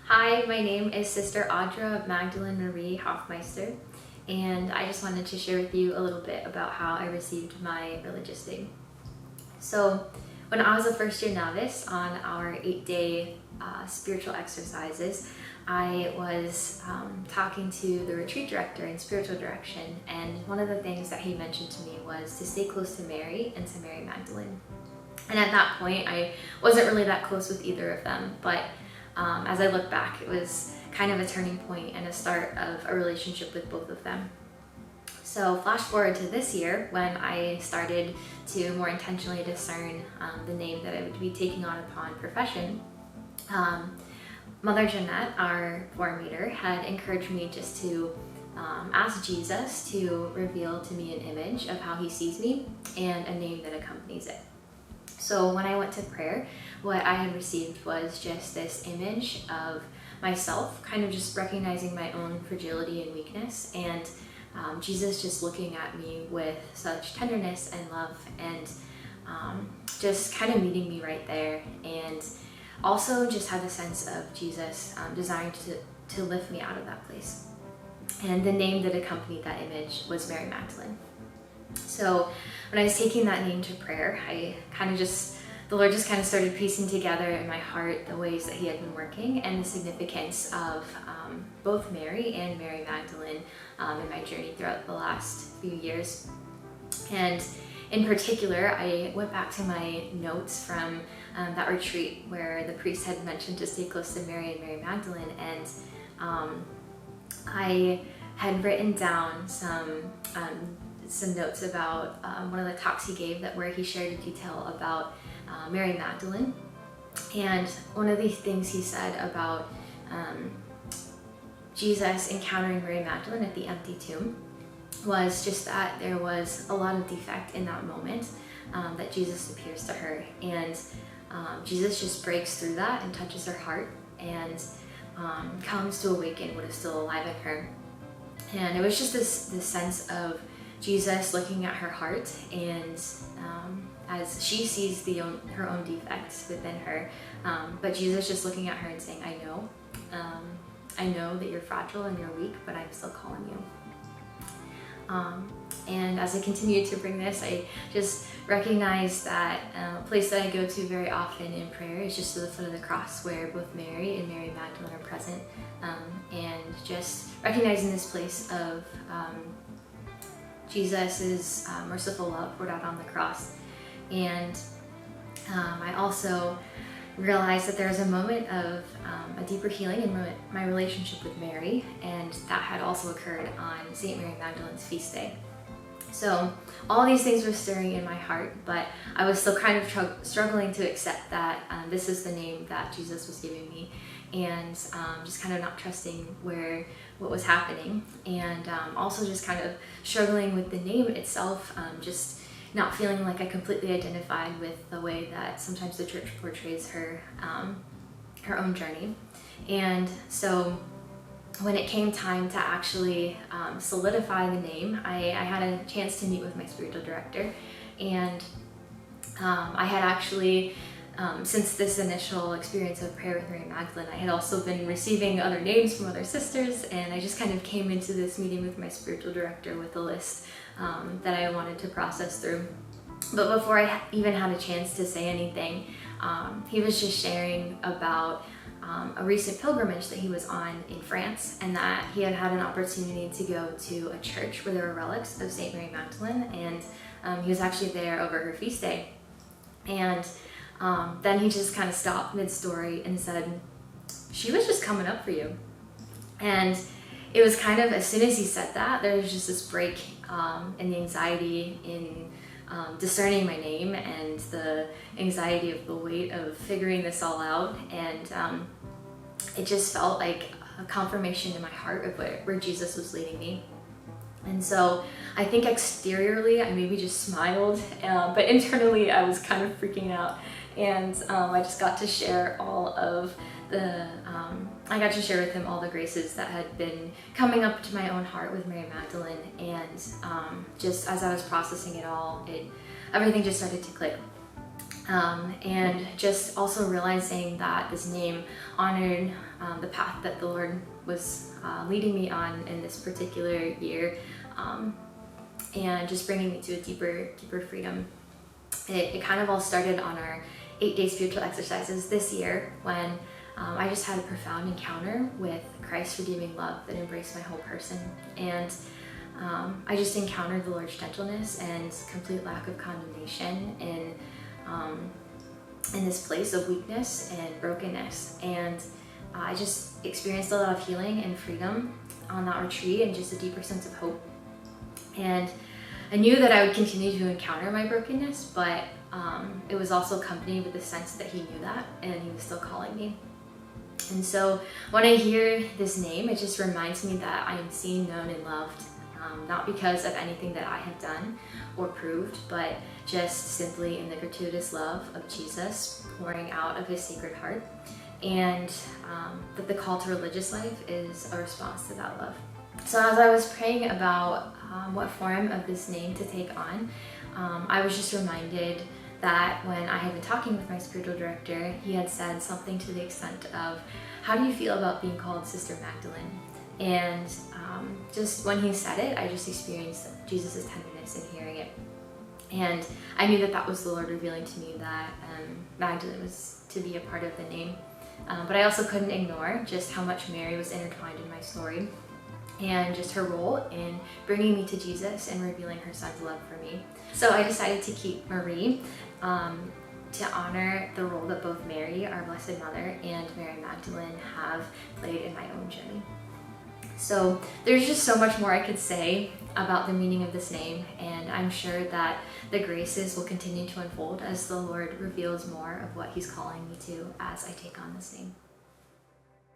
Hi, my name is Sister Audra Magdalene Marie Hoffmeister, and I just wanted to share with you a little bit about how I received my religious name. So, when I was a first-year novice on our 8-day spiritual exercises, I was talking to the retreat director in spiritual direction, and one of the things that he mentioned to me was to stay close to Mary and to Mary Magdalene. And at that point, I wasn't really that close with either of them, but as I look back, it was kind of a turning point and a start of a relationship with both of them. So flash forward to this year when I started to more intentionally discern the name that I would be taking on upon profession. Mother Jeanette, our form leader, had encouraged me just to ask Jesus to reveal to me an image of how he sees me and a name that accompanies it. So when I went to prayer, what I had received was just this image of myself, kind of just recognizing my own fragility and weakness, and Jesus just looking at me with such tenderness and love, and just kind of meeting me right there, and also just had the sense of Jesus desiring to lift me out of that place. And the name that accompanied that image was Mary Magdalene. So when I was taking that name to prayer, the Lord just kind of started piecing together in my heart the ways that he had been working and the significance of both Mary and Mary Magdalene in my journey throughout the last few years. And in particular, I went back to my notes from that retreat where the priest had mentioned to stay close to Mary and Mary Magdalene, and I had written down some notes about one of the talks he gave where he shared a detail about Mary Magdalene. And one of the things he said about Jesus encountering Mary Magdalene at the empty tomb was just that there was a lot of defect in that moment, that Jesus appears to her, and Jesus just breaks through that and touches her heart and comes to awaken what is still alive in her. And it was just this sense of Jesus looking at her heart, and as she sees her own defects within her, but Jesus just looking at her and saying, I know that you're fragile and you're weak, but I'm still calling you. And as I continued to bring this, I just recognized that a place that I go to very often in prayer is just to the foot of the cross, where both Mary and Mary Magdalene are present, and just recognizing this place of Jesus' merciful love poured out on the cross. And I also realized that there was a moment of a deeper healing in my relationship with Mary, and that had also occurred on St. Mary Magdalene's feast day. So all these things were stirring in my heart, but I was still kind of struggling to accept that this is the name that Jesus was giving me, and just kind of not trusting what was happening, and also just kind of struggling with the name itself, just not feeling like I completely identified with the way that sometimes the church portrays her own journey. And so when it came time to actually solidify the name, I had a chance to meet with my spiritual director, and I had actually, since this initial experience of prayer with Mary Magdalene, I had also been receiving other names from other sisters, and I just kind of came into this meeting with my spiritual director with a list that I wanted to process through. But before I even had a chance to say anything, he was just sharing about a recent pilgrimage that he was on in France, and that he had had an opportunity to go to a church where there were relics of St. Mary Magdalene, and he was actually there over her feast day. And then he just kind of stopped mid-story and said, "She was just coming up for you." And it was kind of, as soon as he said that, there was just this break in the anxiety in discerning my name, and the anxiety of the weight of figuring this all out, and it just felt like a confirmation in my heart of where Jesus was leading me. And so I think exteriorly I maybe just smiled, but internally I was kind of freaking out, and I just got to share I got to share with him all the graces that had been coming up to my own heart with Mary Magdalene, and just as I was processing it all, everything just started to click. And just also realizing that this name honored the path that the Lord was leading me on in this particular year, and just bringing me to a deeper freedom. It kind of all started on our 8-day spiritual exercises this year, when I just had a profound encounter with Christ's redeeming love that embraced my whole person. And I just encountered the Lord's gentleness and complete lack of condemnation in this place of weakness and brokenness. And I just experienced a lot of healing and freedom on that retreat, and just a deeper sense of hope. And I knew that I would continue to encounter my brokenness, but it was also accompanied with the sense that He knew that, and He was still calling me. And so when I hear this name, it just reminds me that I am seen, known, and loved, not because of anything that I have done or proved, but just simply in the gratuitous love of Jesus pouring out of His sacred heart, and that the call to religious life is a response to that love. So as I was praying about what form of this name to take on, I was just reminded that when I had been talking with my spiritual director, he had said something to the extent of, "How do you feel about being called Sister Magdalene?" And just when he said it, I just experienced Jesus' tenderness in hearing it. And I knew that that was the Lord revealing to me that Magdalene was to be a part of the name. But I also couldn't ignore just how much Mary was intertwined in my story, and just her role in bringing me to Jesus and revealing her Son's love for me. So I decided to keep Marie to honor the role that both Mary, our Blessed Mother, and Mary Magdalene have played in my own journey. So there's just so much more I could say about the meaning of this name, and I'm sure that the graces will continue to unfold as the Lord reveals more of what He's calling me to as I take on this name.